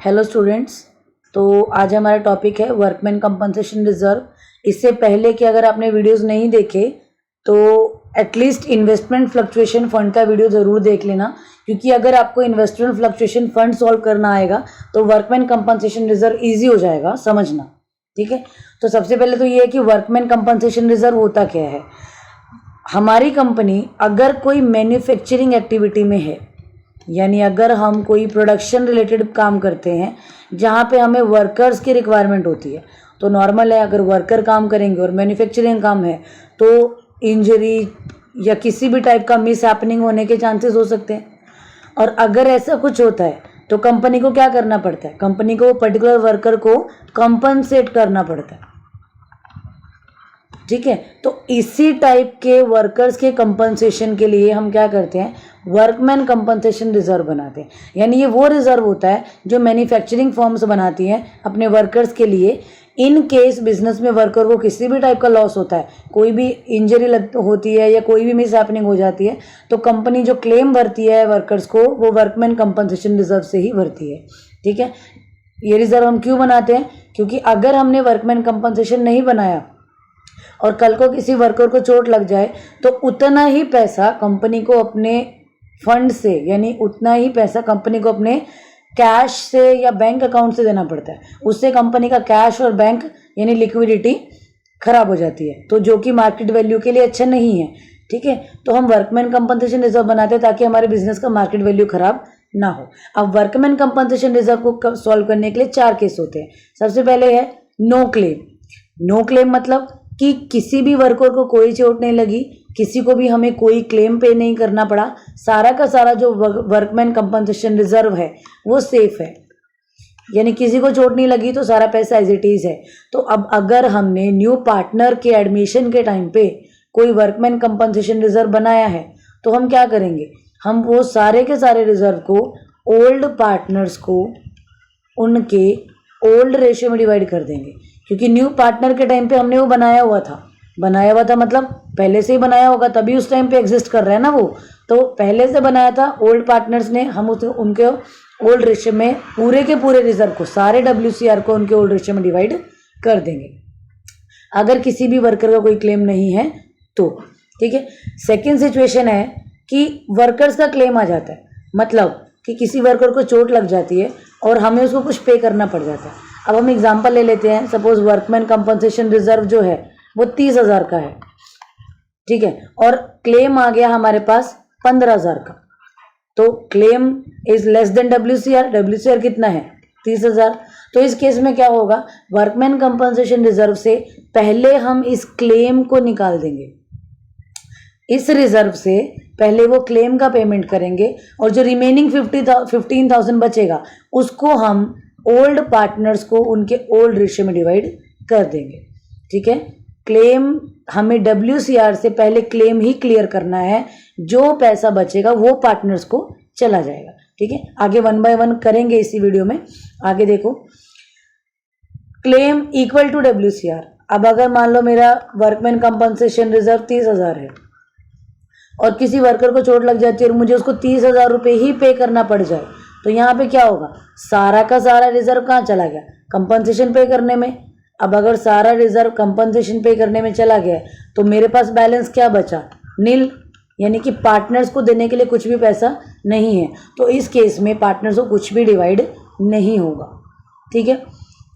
Hello students. तो आज हमारा टॉपिक है वर्कमैन कंपनसेशन रिजर्व। इससे पहले कि अगर आपने वीडियोस नहीं देखे तो एटलीस्ट इन्वेस्टमेंट फ्लक्चुएशन फंड का वीडियो ज़रूर देख लेना, क्योंकि अगर आपको इन्वेस्टमेंट फ्लक्चुएशन फंड सॉल्व करना आएगा तो वर्कमैन कंपनसेशन रिजर्व ईजी हो जाएगा समझना। ठीक है, तो सबसे पहले तो ये है कि वर्कमैन कंपनसेशन रिजर्व होता क्या है। हमारी कंपनी अगर कोई मैन्युफैक्चरिंग एक्टिविटी में है, यानी अगर हम कोई प्रोडक्शन रिलेटेड काम करते हैं जहाँ पे हमें वर्कर्स की रिक्वायरमेंट होती है, तो नॉर्मल है अगर वर्कर काम करेंगे और मैन्युफैक्चरिंग काम है तो इंजरी या किसी भी टाइप का मिस हैपनिंग होने के चांसेस हो सकते हैं। और अगर ऐसा कुछ होता है तो कंपनी को क्या करना पड़ता है, कंपनी को पर्टिकुलर वर्कर को कंपनसेट करना पड़ता है। ठीक है, तो इसी टाइप के वर्कर्स के कंपनसेशन के लिए हम क्या करते हैं, वर्कमैन कंपनसेशन रिजर्व बनाते हैं। यानी ये वो रिजर्व होता है जो मैन्युफैक्चरिंग फर्म्स बनाती हैं अपने वर्कर्स के लिए। इन केस बिजनेस में वर्कर को किसी भी टाइप का लॉस होता है, कोई भी इंजरी होती है या कोई भी मिस हैपनिंग हो जाती है, तो कंपनी जो क्लेम भरती है वर्कर्स को वो वर्कमैन कंपनसेशन रिजर्व से ही भरती है। ठीक है, ये रिजर्व हम क्यों बनाते हैं, क्योंकि अगर हमने वर्कमैन कंपनसेशन नहीं बनाया और कल को किसी वर्कर को चोट लग जाए तो उतना ही पैसा कंपनी को अपने फंड से, यानी उतना ही पैसा कंपनी को अपने कैश से या बैंक अकाउंट से देना पड़ता है। उससे कंपनी का कैश और बैंक यानी लिक्विडिटी खराब हो जाती है, तो जो कि मार्केट वैल्यू के लिए अच्छा नहीं है। ठीक है, तो हम वर्कमैन कंपनसेशन रिजर्व बनाते हैं ताकि हमारे बिजनेस का मार्केट वैल्यू खराब ना हो। अब वर्कमैन कंपनसेशन रिजर्व को सॉल्व करने के लिए 4 केस होते हैं। सबसे पहले है नो क्लेम। नो क्लेम मतलब कि किसी भी वर्कर को कोई चोट नहीं लगी, किसी को भी हमें कोई क्लेम पे नहीं करना पड़ा, सारा का सारा जो वर्कमैन कंपनसेशन रिजर्व है वो सेफ है, यानी किसी को चोट नहीं लगी तो सारा पैसा एज इट इज है। तो अब अगर हमने न्यू पार्टनर के एडमिशन के टाइम पे कोई वर्कमैन कंपनसेशन रिजर्व बनाया है तो हम क्या करेंगे, हम वो सारे के सारे रिजर्व को ओल्ड पार्टनर्स को उनके ओल्ड रेशियो में डिवाइड कर देंगे, क्योंकि न्यू पार्टनर के टाइम पे हमने वो बनाया हुआ था मतलब पहले से ही बनाया होगा तभी उस टाइम पे एग्जिस्ट कर रहा है ना वो, तो पहले से बनाया था ओल्ड पार्टनर्स ने, हम उनके ओल्ड रेशियो में पूरे के पूरे रिजर्व को, सारे WCR को उनके ओल्ड रेशियो में डिवाइड कर देंगे अगर किसी भी वर्कर का कोई क्लेम नहीं है तो। ठीक है, सेकेंड सिचुएशन है कि वर्कर्स का क्लेम आ जाता है, मतलब कि किसी वर्कर को चोट लग जाती है और हमें उसको कुछ पे करना पड़ जाता है। अब हम एग्जांपल ले लेते हैं, सपोज वर्कमैन कंपनसेशन रिजर्व जो है वो 30,000 का है। ठीक है, और क्लेम आ गया हमारे पास 15,000 का, तो claim is less than WCR कितना है 30,000। तो इस केस में क्या होगा, वर्कमैन कंपनसेशन रिजर्व से पहले हम इस क्लेम को निकाल देंगे, इस रिजर्व से पहले वो क्लेम का पेमेंट करेंगे और जो रिमेनिंग 15,000 बचेगा उसको हम ओल्ड पार्टनर्स को उनके ओल्ड रेशियो में डिवाइड कर देंगे। ठीक है, क्लेम हमें WCR से पहले क्लेम ही क्लियर करना है, जो पैसा बचेगा वो पार्टनर्स को चला जाएगा। ठीक है, आगे 1 बाय 1 करेंगे इसी वीडियो में। आगे देखो, क्लेम इक्वल टू WCR। अब अगर मान लो मेरा वर्कमैन कंपनसेशन रिजर्व 30,000 है और किसी वर्कर को चोट लग जाती है और मुझे उसको 30,000 रुपये ही पे करना पड़ जाए, तो यहाँ पे क्या होगा, सारा का सारा रिजर्व कहाँ चला गया, कंपनसेशन पे करने में। अब अगर सारा रिजर्व कंपनसेशन पे करने में चला गया तो मेरे पास बैलेंस क्या बचा, नील, यानी कि पार्टनर्स को देने के लिए कुछ भी पैसा नहीं है। तो इस केस में पार्टनर्स को कुछ भी डिवाइड नहीं होगा। ठीक है,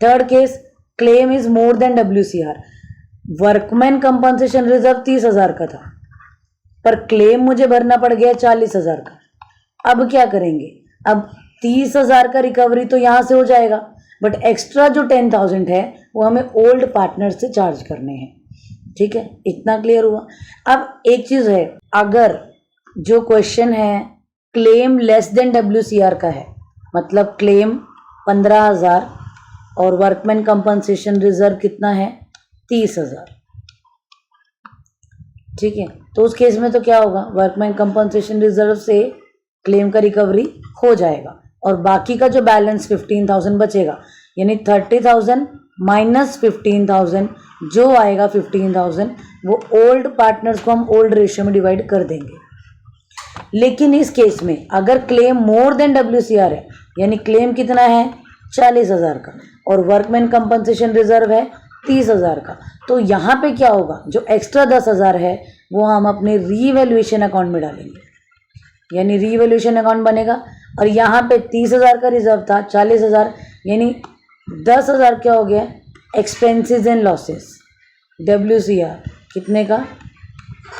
third case, claim is more than WCR। Workman compensation reserve 30,000 का था पर क्लेम मुझे भरना पड़ गया 40,000 का। अब क्या करेंगे, अब 30,000 का रिकवरी तो यहाँ से हो जाएगा, बट एक्स्ट्रा जो 10,000 है वो हमें ओल्ड पार्टनर से चार्ज करने हैं। ठीक है, इतना क्लियर हुआ। अब एक चीज़ है, अगर जो क्वेश्चन है क्लेम लेस देन WCR का है, मतलब क्लेम 15,000 और वर्कमैन कंपनसेशन रिजर्व कितना है 30,000। ठीक है, तो उस केस में तो क्या होगा, वर्कमैन कंपनसेशन रिजर्व से क्लेम का रिकवरी हो जाएगा और बाकी का जो बैलेंस 15,000 बचेगा, यानी 30,000 माइनस 15,000 जो आएगा 15,000 वो ओल्ड पार्टनर्स को हम ओल्ड रेशियो में डिवाइड कर देंगे। लेकिन इस केस में अगर क्लेम मोर देन WCR है, यानी क्लेम कितना है 40,000 का, और वर्कमैन कंपनसेशन रिजर्व है 30,000 का। तो यहाँ पे क्या होगा, जो एक्स्ट्रा 10,000 है वो हम अपने रीवैल्यूएशन अकाउंट में डालेंगे, यानी रीवैल्यूएशन अकाउंट बनेगा। और यहाँ पे 30,000 का रिजर्व था, 40,000, यानी 10,000 क्या हो गया, एक्सपेंसेस एंड लॉसेस, WCR कितने का,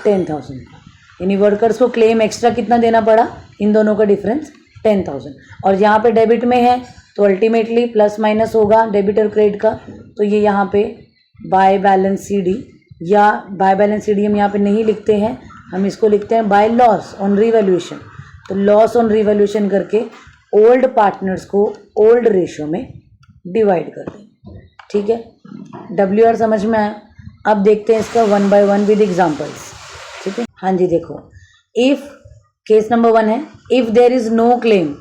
10,000 का। यानी वर्कर्स को क्लेम एक्स्ट्रा कितना देना पड़ा, इन दोनों का डिफरेंस 10,000। और यहाँ पे डेबिट में है तो अल्टीमेटली प्लस माइनस होगा डेबिट और क्रेडिट का। तो ये यहाँ पे बाय बैलेंस CD, या बाय बैलेंस CD हम यहाँ पे नहीं लिखते हैं, हम इसको लिखते हैं बाय लॉस ऑन रीवैल्यूएशन। तो लॉस ऑन रीवैल्यूएशन करके ओल्ड पार्टनर्स को ओल्ड रेशियो में डिवाइड कर दें। ठीक है, WR समझ में आया। अब देखते हैं इसका 1 by 1 विद एग्जाम्पल्स। ठीक है, हाँ जी, देखो, इफ केस नंबर 1 है, if there is no claim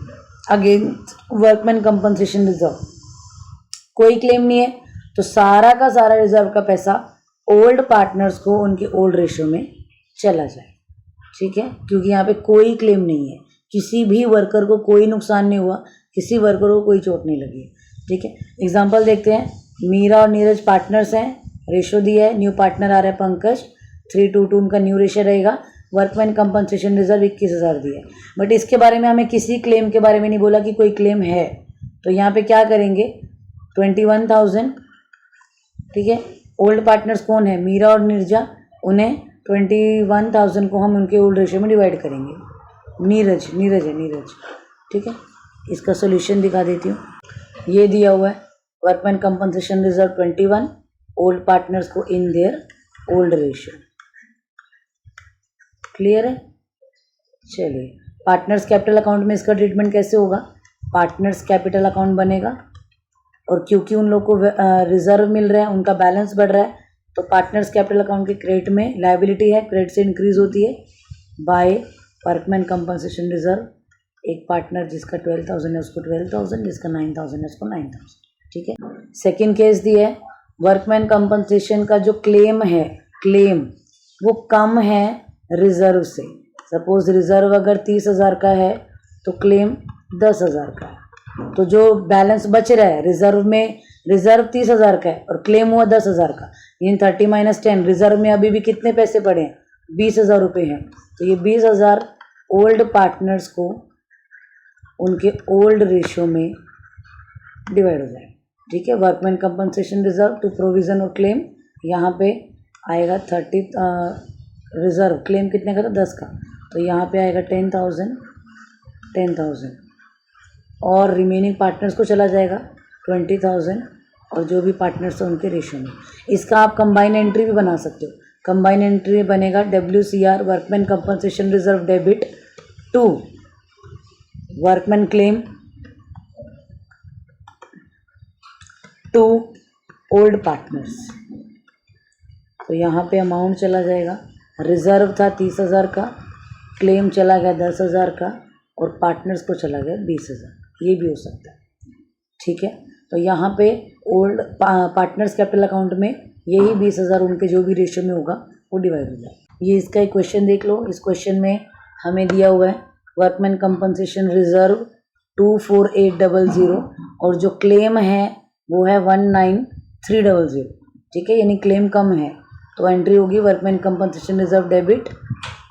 against workman compensation reserve, कोई क्लेम नहीं है तो सारा का सारा रिजर्व का पैसा ओल्ड पार्टनर्स को उनके ओल्ड रेशियो में चला जाए। ठीक है, क्योंकि यहाँ पे कोई क्लेम नहीं है, किसी भी वर्कर को कोई नुकसान नहीं हुआ, किसी वर्कर को कोई चोट नहीं लगी। ठीक है, एग्जांपल देखते हैं। मीरा और नीरज पार्टनर्स हैं, रेशो दिया है, न्यू पार्टनर आ रहा है पंकज, 3:2 उनका न्यू रेशियो रहेगा। वर्कमैन कंपनसेशन रिजर्व 21,000 दिया है, बट इसके बारे में हमें किसी क्लेम के बारे में नहीं बोला कि कोई क्लेम है। तो यहाँ पे क्या करेंगे, 21,000। ठीक है, ओल्ड पार्टनर्स कौन है, मीरा और नीरजा, उन्हें 21,000 को हम उनके ओल्ड रेशियो में डिवाइड करेंगे। नीरज है नीरज। ठीक है, इसका सोल्यूशन दिखा देती हूँ। ये दिया हुआ है, workman compensation reserve 21, old partners को in their old ratio. Clear है। चलिए, पार्टनर्स कैपिटल अकाउंट में इसका ट्रीटमेंट कैसे होगा, पार्टनर्स कैपिटल अकाउंट बनेगा, और क्योंकि उन लोग को रिजर्व मिल रहा है, उनका बैलेंस बढ़ रहा है, तो पार्टनर्स कैपिटल अकाउंट के क्रेडिट में लायबिलिटी है, क्रेडिट से इंक्रीज होती है बाय वर्कमैन कंपनसेशन रिजर्व। एक पार्टनर जिसका 12,000 है उसको 12,000, जिसका 9,000 है उसको 9,000। ठीक है, सेकेंड केस दिया है, वर्कमैन कंपनसेशन का जो क्लेम है, क्लेम वो कम है रिजर्व से। सपोज रिजर्व अगर 30,000 का है तो क्लेम 10,000 का है, तो जो बैलेंस बच रहा है रिजर्व में, रिजर्व 30,000 का है और क्लेम हुआ 10,000 का, इन 30 - 10, रिजर्व में अभी भी कितने पैसे पड़े हैं, 20,000 रुपये हैं। तो ये 20,000 ओल्ड पार्टनर्स को उनके ओल्ड रेशियो में डिवाइड हो जाए। ठीक है, workman compensation reserve to provision और क्लेम, यहाँ पे आएगा 30, रिजर्व क्लेम कितने का था, 10 का, तो यहाँ पे आएगा 10,000, और रिमेनिंग पार्टनर्स को चला जाएगा 20,000, और जो भी पार्टनर्स हैं उनके रेशियो में। इसका आप कंबाइन एंट्री भी बना सकते हो। कंबाइन एंट्री बनेगा WCR workman compensation reserve debit to workman claim to old partners. तो यहाँ पे अमाउंट चला जाएगा, रिजर्व था 30,000 का, क्लेम चला गया 10,000 का, और पार्टनर्स को चला गया 20,000। ये भी हो सकता है। ठीक है, तो यहाँ पे ओल्ड पार्टनर्स कैपिटल अकाउंट में यही 20,000 उनके जो भी रेशियो में होगा वो डिवाइड हो जाए। ये इसका एक क्वेश्चन देख लो। इस क्वेश्चन में हमें दिया हुआ है वर्कमैन कंपनसेशन रिजर्व 24,800, और जो क्लेम है वो है 19,300। ठीक है, यानी क्लेम कम है, तो एंट्री होगी वर्कमैन कंपनसेशन रिजर्व डेबिट,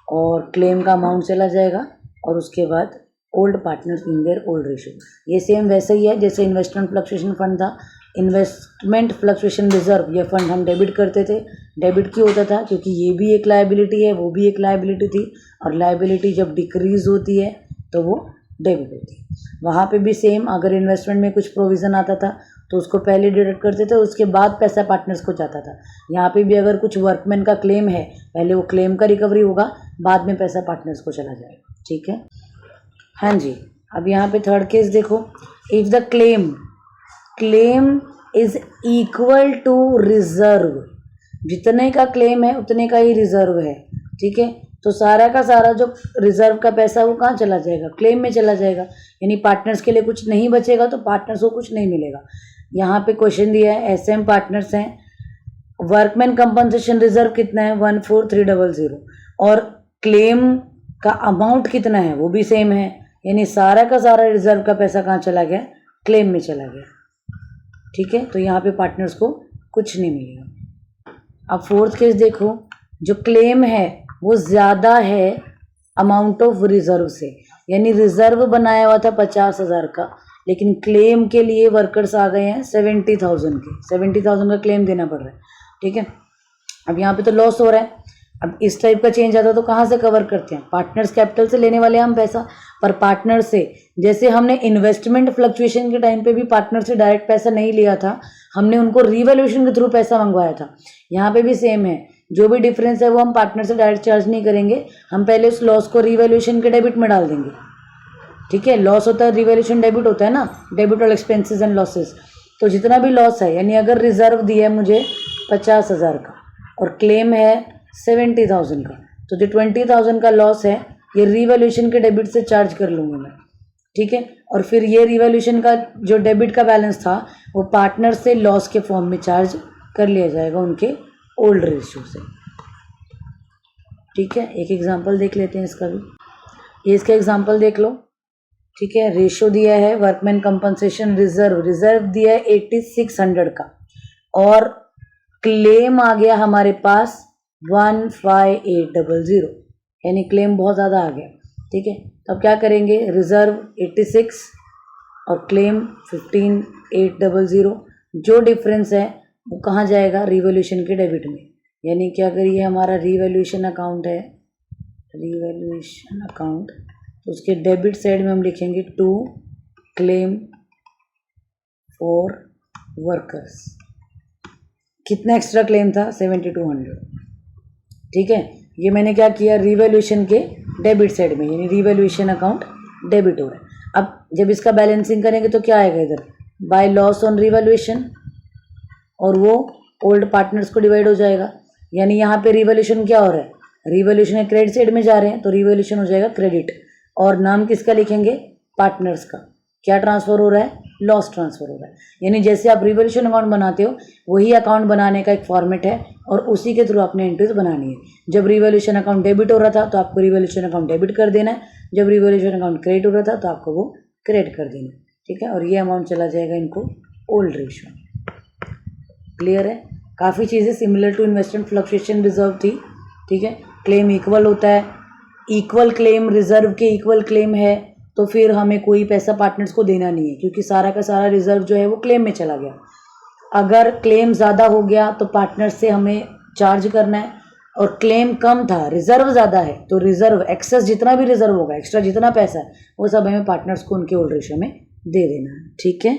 और क्लेम का अमाउंट चला जाएगा, और उसके बाद old partners in their old ratio. ये सेम वैसे ही है जैसे इन्वेस्टमेंट फ्लक्चुएशन फंड था। इन्वेस्टमेंट फ्लक्चुएशन रिजर्व, ये फंड हम डेबिट करते थे। डेबिट क्यों होता था, क्योंकि ये भी एक लायबिलिटी है, वो भी एक लायबिलिटी थी, और लायबिलिटी जब डिक्रीज होती है तो वो डेबिट होती है। वहाँ पे भी सेम, अगर इन्वेस्टमेंट में कुछ प्रोविज़न आता था तो उसको पहले डिडक्ट करते थे, उसके बाद पैसा पार्टनर्स को जाता था। यहाँ पे भी अगर कुछ वर्कमैन का क्लेम है, पहले वो क्लेम का रिकवरी होगा, बाद में पैसा पार्टनर्स को चला जाएगा। ठीक है, हाँ जी। अब यहाँ पे थर्ड केस देखो, if the claim is equal to reserve, जितने का क्लेम है उतने का ही रिजर्व है। ठीक है, तो सारा का सारा जो रिजर्व का पैसा वो कहाँ चला जाएगा, क्लेम में चला जाएगा, यानी पार्टनर्स के लिए कुछ नहीं बचेगा, तो पार्टनर्स को कुछ नहीं मिलेगा। यहाँ पे क्वेश्चन दिया है, SM पार्टनर्स हैं, वर्कमैन कंपनसेशन रिजर्व कितना है 14,300, और क्लेम का अमाउंट कितना है वो भी सेम है, यानी सारा का सारा रिजर्व का पैसा कहाँ चला गया, क्लेम में चला गया, ठीक है। तो यहाँ पे पार्टनर्स को कुछ नहीं मिलेगा। अब फोर्थ केस देखो, जो क्लेम है वो ज़्यादा है अमाउंट ऑफ रिजर्व से, यानी रिजर्व बनाया हुआ था 50,000 का, लेकिन क्लेम के लिए वर्कर्स आ गए हैं 70,000 के, 70,000 का क्लेम देना पड़ रहा है, ठीक है। अब यहाँ पे तो लॉस हो रहा है। अब इस टाइप का चेंज आता है तो कहाँ से कवर करते हैं? पार्टनर्स कैपिटल से लेने वाले हम पैसा, पर पार्टनर से, जैसे हमने इन्वेस्टमेंट फ्लक्चुएशन के टाइम पे भी पार्टनर से डायरेक्ट पैसा नहीं लिया था, हमने उनको रिवैल्यूएशन के थ्रू पैसा मंगवाया था। यहाँ पे भी सेम है, जो भी डिफरेंस है वो हम पार्टनर से डायरेक्ट चार्ज नहीं करेंगे, हम पहले उस लॉस को रिवैल्यूएशन के डेबिट में डाल देंगे, ठीक है। लॉस होता है, रिवैल्यूएशन डेबिट होता है ना, डेबिट और एक्सपेंसेस एंड लॉसेस। तो जितना भी लॉस है, यानी अगर रिजर्व दिया है मुझे 50,000 का और क्लेम है 70,000 का, तो जो 20,000 का लॉस है ये रिवैल्यूएशन के डेबिट से चार्ज कर लूँगा मैं, ठीक है। और फिर ये रिवैल्यूएशन का जो डेबिट का बैलेंस था वो पार्टनर से लॉस के फॉर्म में चार्ज कर लिया जाएगा उनके ओल्ड रेशियो से, ठीक है। एक एग्जांपल देख लेते हैं इसका भी, ये इसका एग्जांपल देख लो, ठीक है। रेशियो दिया है वर्कमैन कंपनसेशन रिजर्व, रिजर्व दिया है 8600 का और क्लेम आ गया हमारे पास 15800, यानी क्लेम बहुत ज़्यादा आ गया, ठीक है। तो अब क्या करेंगे, रिजर्व 86 और क्लेम 15,800, जो डिफरेंस है वो कहाँ जाएगा, रिवैल्यूएशन के डेबिट में। यानी क्या करिए, हमारा रिवैल्यूएशन अकाउंट है, रिवैल्यूएशन अकाउंट, तो उसके डेबिट साइड में हम लिखेंगे टू क्लेम फॉर वर्कर्स। कितना एक्स्ट्रा क्लेम था, 7200, ठीक है। ये मैंने क्या किया, रिवैल्यूएशन के डेबिट साइड में, यानी रिवैल्यूएशन अकाउंट डेबिट हो रहा है। अब जब इसका बैलेंसिंग करेंगे तो क्या आएगा इधर, बाय लॉस ऑन रिवैल्यूएशन, और वो ओल्ड पार्टनर्स को डिवाइड हो जाएगा। यानी यहाँ पे रिवैल्यूएशन क्या हो रहा है, रिवैल्यूएशन क्रेडिट साइड में जा रहे हैं, तो रिवैल्यूएशन हो जाएगा क्रेडिट, और नाम किसका लिखेंगे, पार्टनर्स का। क्या ट्रांसफ़र हो रहा है, लॉस ट्रांसफ़र हो रहा है। यानी जैसे आप रिवैल्यूएशन अकाउंट बनाते हो वही अकाउंट बनाने का एक फॉर्मेट है और उसी के थ्रू आपने एंट्रीज बनानी है। जब रिवैल्यूएशन अकाउंट डेबिट हो रहा था तो आपको रिवैल्यूएशन अकाउंट डेबिट कर देना है, जब रिवैल्यूएशन अकाउंट क्रेडिट हो रहा था तो आपको वो क्रेडिट कर देना है, ठीक है। और ये अमाउंट चला जाएगा इनको ओल्ड रेशियो। क्लियर है, काफ़ी चीज़ें similar to investment fluctuation reserve थी, ठीक है। क्लेम इक्वल होता है, इक्वल क्लेम रिजर्व के इक्वल क्लेम है, तो फिर हमें कोई पैसा पार्टनर्स को देना नहीं है, क्योंकि सारा का सारा रिजर्व जो है वो क्लेम में चला गया। अगर क्लेम ज़्यादा हो गया तो पार्टनर्स से हमें चार्ज करना है, और क्लेम कम था, रिजर्व ज़्यादा है, तो रिजर्व एक्सेस जितना भी रिजर्व होगा, एक्स्ट्रा जितना पैसा है वो सब हमें पार्टनर्स को उनके ओल्ड रेशियो में दे देना है, ठीक है।